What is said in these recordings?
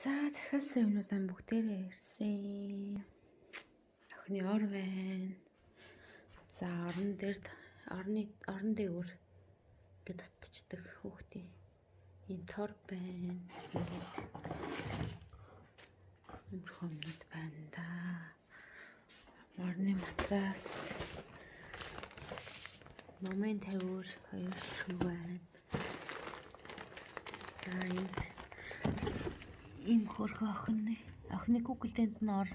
За захиалсан юмнуудаа бүгдээрээ ирсэн. Охины ор байна. За орон дээгүүр гээд татчихдаг хүүхдийн энэ тор байна. Ингээд өмөрхөн юмнууд байна да. Орны матрас. Номын тавиур 2 шив байна. За ийм хөрхөн охины Google-дэнд нь ор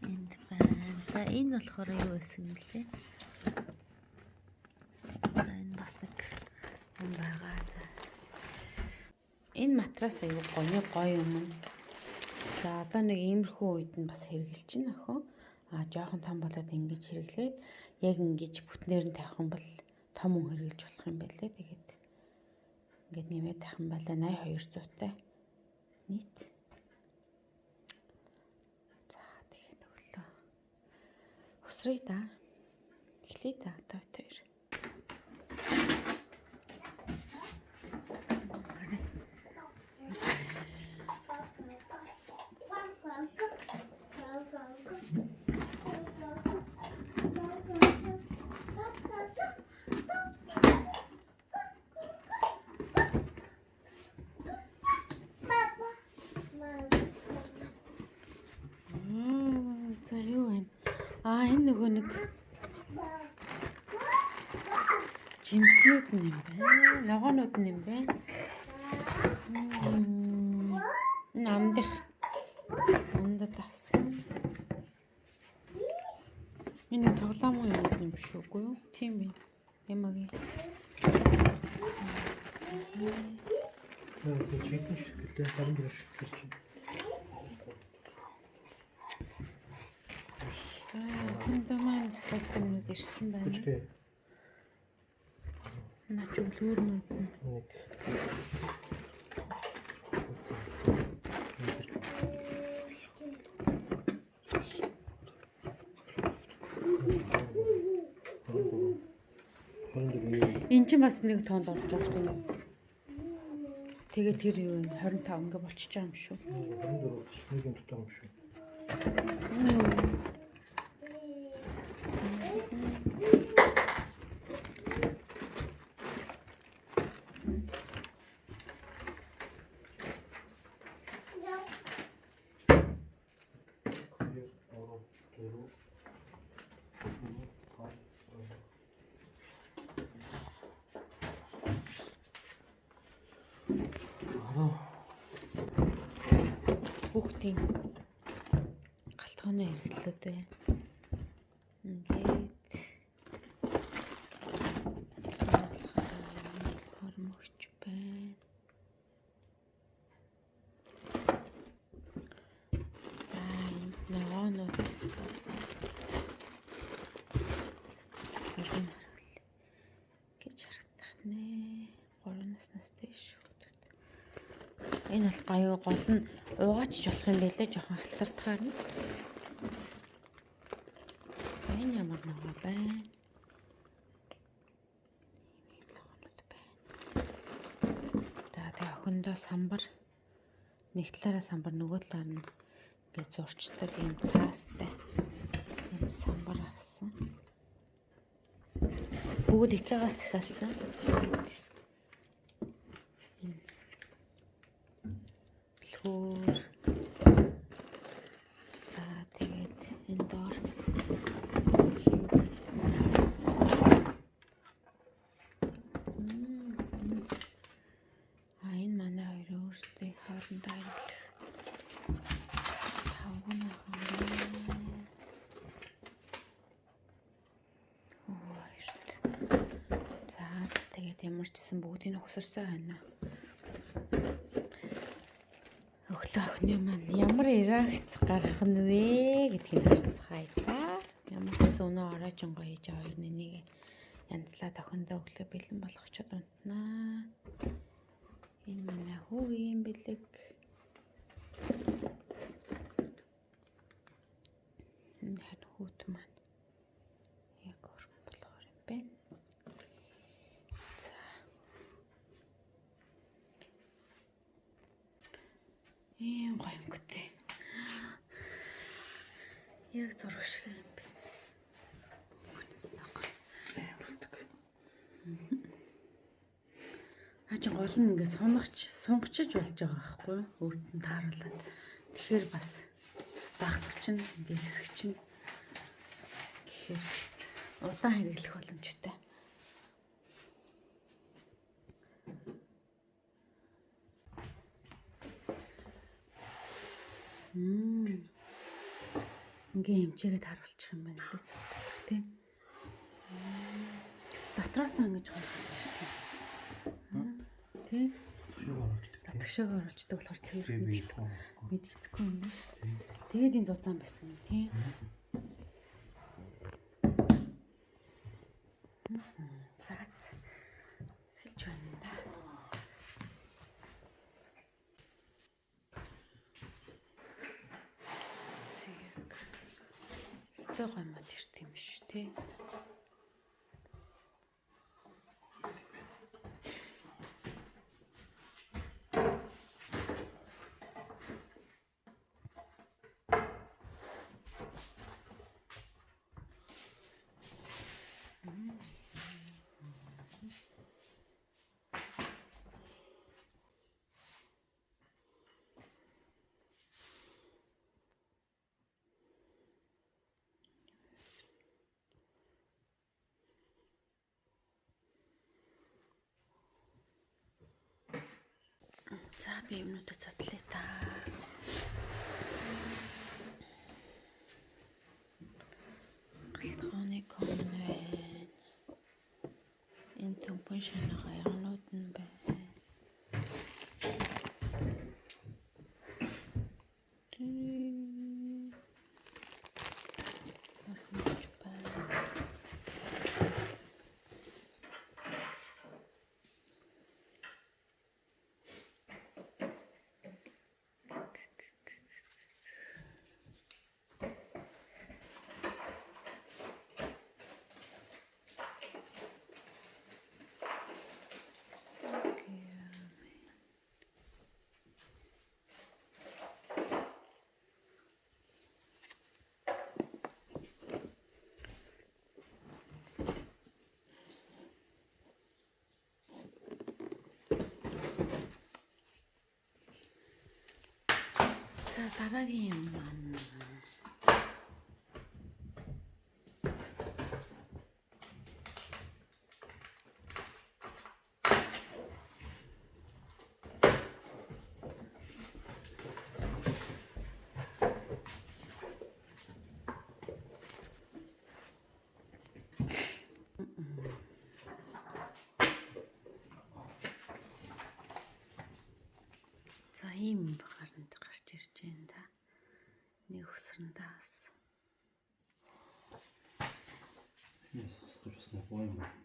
энд байна. За энэ болохоор юу байсан гэлээ? За энэ бас нэг юм байгаа. За энэ матрас аюу гоё юм. За одоо нэг иймэрхүү үед нь бас хэрэгжилж байна охин. Жоохон том болоод ингэж хэрэглээд яг ингэж бүтнээр нь тавих юм бол том хүн хэрэгжилж болох юм байлээ. Тэгээд ингээд нэмээд тавих юм байлаа 8200-тай нийт. За тэгээд өглөө өсрэй да. Эхлэе да одоо хоёр. За юу вэ? Энэ нөгөө нэг жимснүүд нь юм байна. Ногоонууд нь юм байна. Амдад авсан. Энэ тоглоом юм биш үгүй юу? Тийм ээ. Ямагийн. Это чекиш, это харин шигч. За энд маань захиалсан юмуд ирсэн байна. Наач өглөөрнүүд нь. Энд чинь бас нэг тоонд орж байгаа шүү дээ. Тэгээд тэр юу вэ? 25 ингээ болчихж байгаа юм шүү. 24 нэг юм дутаа юм шүү. Хүүхдийн галтгооны хэрэглүүд байна. Ингээд хормогч байна. За энэ ногоонууд зургийг харуул гэж харагдах нэ. 3 наснаас дээш хүүхдүүд. Энэ бол гаюу гол нь угаач болох юм байлээ жоохон халтардахаар нь. Энэ ямар ногоо байна? За тэгээ охиндоо самбар нэг талаараа самбар нөгөө талаар нь ингээд зурчдаг юм цаастай юм самбар авсан. Бүгд икегаас захиалсан. Лхүүр. За тэгээд энэ доор энэ манай хоёр өөрсдөө хоорондоо ажиллах тавган за тэгээд ямар ч гэсэн бүгдийг өгсөрсөн байна. Өглөө охины маань ямар реакц гарах нь вэ гэдгийг харцгаая та. Ямар ч гэсэн өнөө ороожин гоё хийж хоёр нэнийг янзлаад охиндоо өглөө бэлэн болгочод унтнаа. Энэ манай хүүгийн бэлэг. Энэ харин хүүт маань яг өргөн болохоор юм байна. За Ийм гоё өнгөтэй. Яг зураг шиг юм бэ. Хаачин гол нь ингээд сунгачиж болж байгаа байхгүй юу? Өөрт нь тааруулаад. Тэгэхээр бас багсах чинь ингээд хэсэг чинь гэхээр удаан хэрэглэх боломжтой. Ингээ хэмжээгээд харуулчих юм байна лээ тий. Дотроос ингэж гарч ирсэн. Тий. Татгшааг оруулждаг болохоор цэвэр мэддэхгүй юм байна. Тэгээд энэ зузаан байсан юм тий. Заац. Хэлж байна да. Стой гомод ирт юм биш тий. За би юмнуудаа задлаа та. Галтгооны комн байна. Энэ төмпөн шинэ хаягнууд нь байна. За дараагийн юм маань за ийм гаранд гарч ирж байна да. Нэг өсрөндөө бас. Yes, бас нэг гоё юм байна.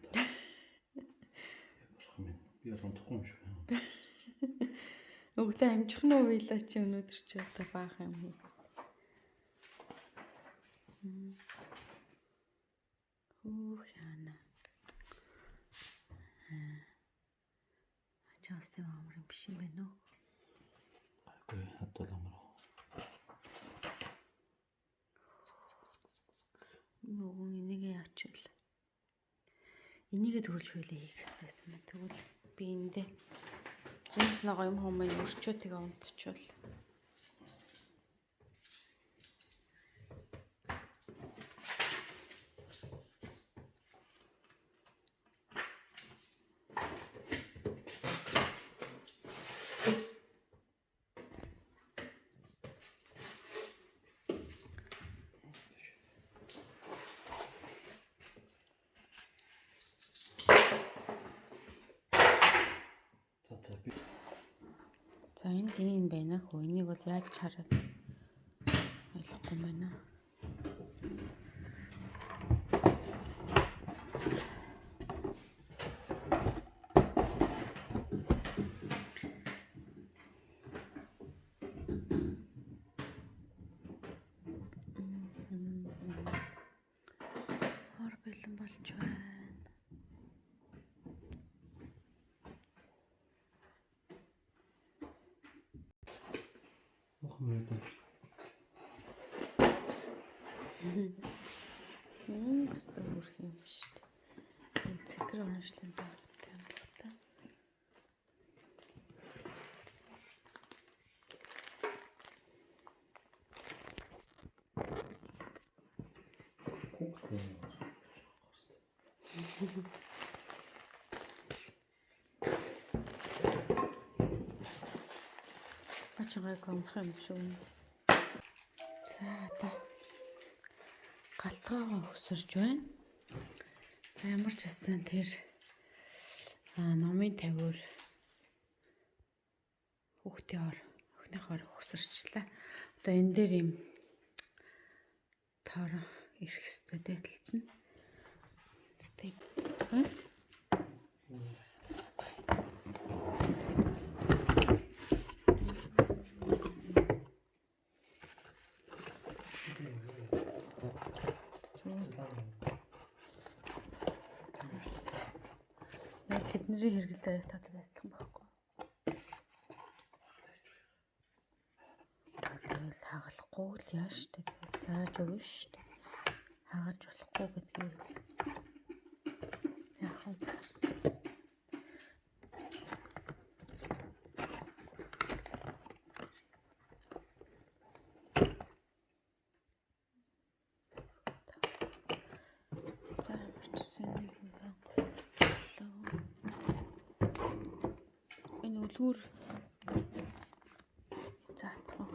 Яг болох юм. Би ондохгүй юм шиг байна. Өглөө амжих нь уйлаа чи өнөөдөр ч одоо баах юм хий. Яана. Ачаас тийм амар юм биш юм байна уу? Гайгүй хатал амар. Нөгөө энийг яачвал. Энийгээ төрүүлж байлаа хийх хэрэгтэйсэн мэн. Тэгвэл би эндээ жинс нөгөө юм хомыг өрчөө тэгээ унтчихвал. За энэ тийм байна хөө. Энийг бол яаж хараад ойлгохгүй юм байна. Хор бэлэн болж байна. Мөрөдөө. Баста хүрх юм шүү дээ. Цэгэр онцлон байна та. Ачаага гомрох юм шүү. За одоо галтгаагаа өсөрж байна. За ямар ч хэлсэн тэр номын тавиур хүүхдийн охиныхоор өсөрчлээ. Одоо энэ дээр юм тоор ирэх хэрэгтэй дэтэлт нь. Тэг. Тэдний хэрэгэлтэй татад адилхан байхгүй. Тэгэл хагалахгүй л яа штэ. Зааж өгнө штэ. Хагалж болохгүй гэдгийг яах вэ? За бичсэн нэг энэ үлгүр заатах.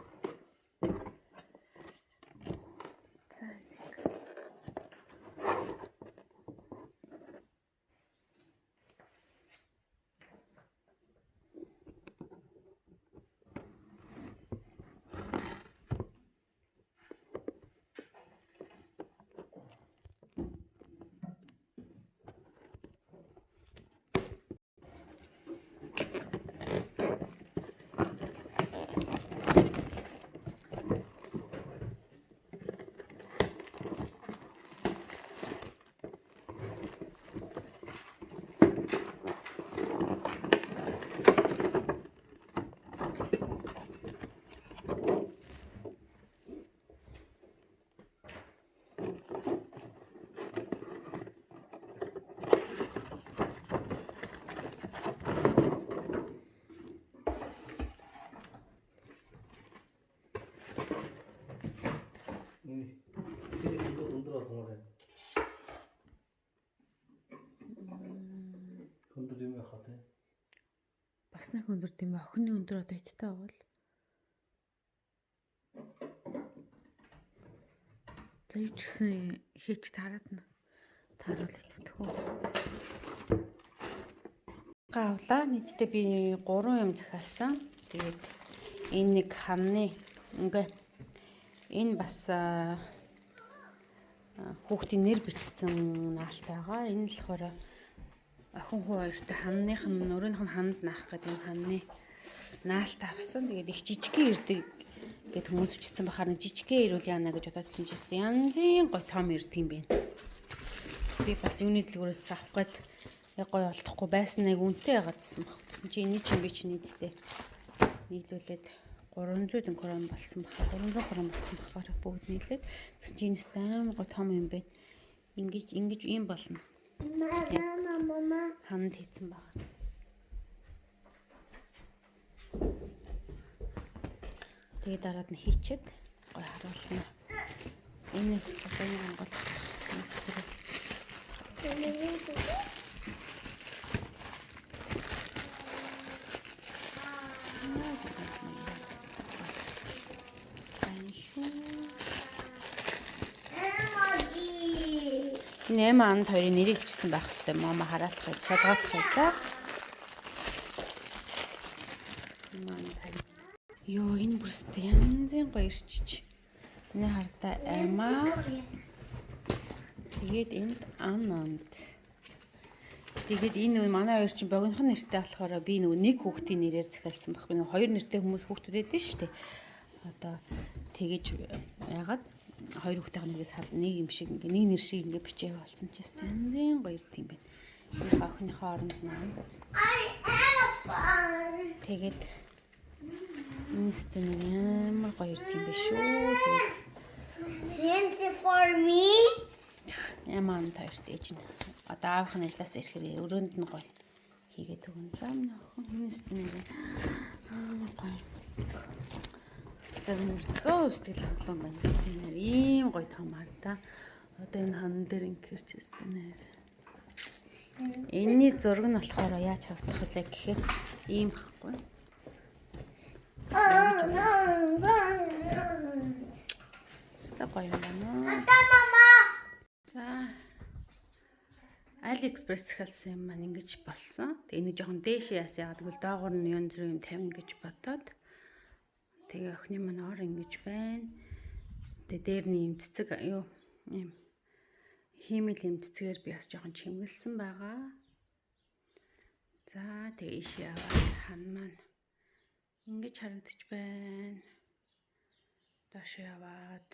За нэг Өндөр юм яхаа те. бас нэг өндөр тийм охины өндөр одоо идтэй бол. За юу ч гэсэн хийж тараад нь тааруулах гэхүү. Гавлаа нийтдээ би 3 юм захиалсан. Тэгээд энэ нэг хамны ингээ энэ бас хүүхдийн нэр бичсэн наалт байгаа. Энэ болохоор охин хүү хоёртой хамныхан өөрийнх нь хамд наах гэдэг юм хамны наалт авсан. Тэгээд их жижигхэн ирдэг гэд хүмүүс өчсөн бахаар нэг жижигхэн ирүүл яана гэж бодсон ч гэсэн янзын гой том ирдэг юм байна. Би бас юуны дэлгүүрээс авах гээд гой олдохгүй байсан нэг үнэтэй ягаадсан баг. Гэсэн чи энэ чинь би чиний зэтэй нийлүүлээд 300 крон болсон баг. 300 крон болсон багаар бүгд нийлээд гэсэн чи энэ стам гой том юм байна. Ингэж ийм болно. Мама ханд хийсэн баг. Тэгээд дараад нь хийчихэд гой харуулна. Энэ хөдөлгөөний Монгол Нэман хоёрын нэрийг бичсэн байх хэрэгтэй. Мама хараадах гэж шалгаах гэж. Йоо энэ бүрст янзын гоё ирчиж. Энэ хардаа аймаа. Тэгээд энд ананд. Тэгээд энэ манай хоёр чинь богинохон нэртэй болохоор би нэг хүүхдийн нэрээр захиалсан баг. Би хоёр нэртэй хүмүүс хүүхдүүд байдаг шүү дээ. Одоо тэгэж яагаад хоёр хүүхдийн нэгээс нэг юм шиг ингээ нэг нэр шиг ингээ бичээ болсон ч гэсэн янзын гоё ирд юм байна. Энэ охиныхоо оронд наа. Тэгээд Инстэ нэг амар гоё ирд юм биш үү. Тэгээд Fancy for me. ямар тааш дээж нэ. Одоо аавынхны ажлаас ирэхээр өрөөнд нь гоё хийгээд өгөн. За минь охин инстэ нэг амар гоё. Зөө сэтгэл хангалуун байна. Тэр ийм гоё томаар та. Одоо энэ хан дээр ингээр ч өстэй нэ. Энийний зураг нь болохоор яаж харагдах вэ гэхээр ийм байхгүй. Стап гоё юм байна. Mama. За AliExpress хэлсэн юм маань ингэж болсон. Тэгээ нэг жоохон дээш яасан яагаад гэвэл доогоор нь янз бүрийн юм тавина гэж бодоод тэгээ охины маань ор ингэж байна. Тэгээ дээр нь юм цэцэг юу юм хиймэл юм цэцгээр би бас жоохон чимгэлсэн байгаа. За тэгээ иш яваад хан маань ингэж харагдаж байна. Доош яваад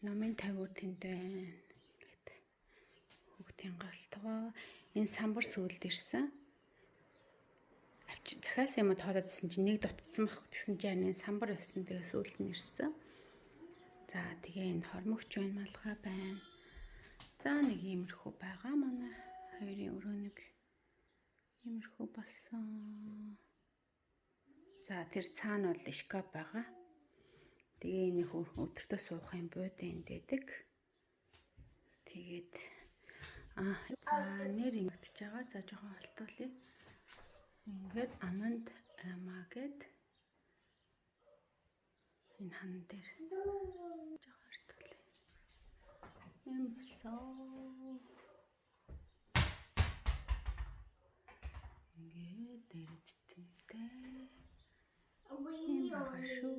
намын тавиур тэнд байна. Ингээд хүүхдийн галтгоо энэ самбар сүлд ирсэн. Авч захиас юм тоододсэн чинь нэг дутцсан байх гэсэн чинь энэ самбар байсан. Тэгээ сүлд нь ирсэн. За тэгээ энэ хормогч байна, малгай байна. За нэг иймэрхүү байгаа манай хоёрын өрөө нэг иймэрхүү болсон. За тэр цаана бол шкаф байгаа. Тэгээ энэ өдөртөө суух юм бууд энд байдаг. Тэгээд за нэр ингэдэж байгаа. За жоохон холтуулъя. Ингээд Ананд аймаа гэд энэ хан дээр жоохон холтуулъя. Юм болсон. Ингээд дээрэд тэмтэй. We are.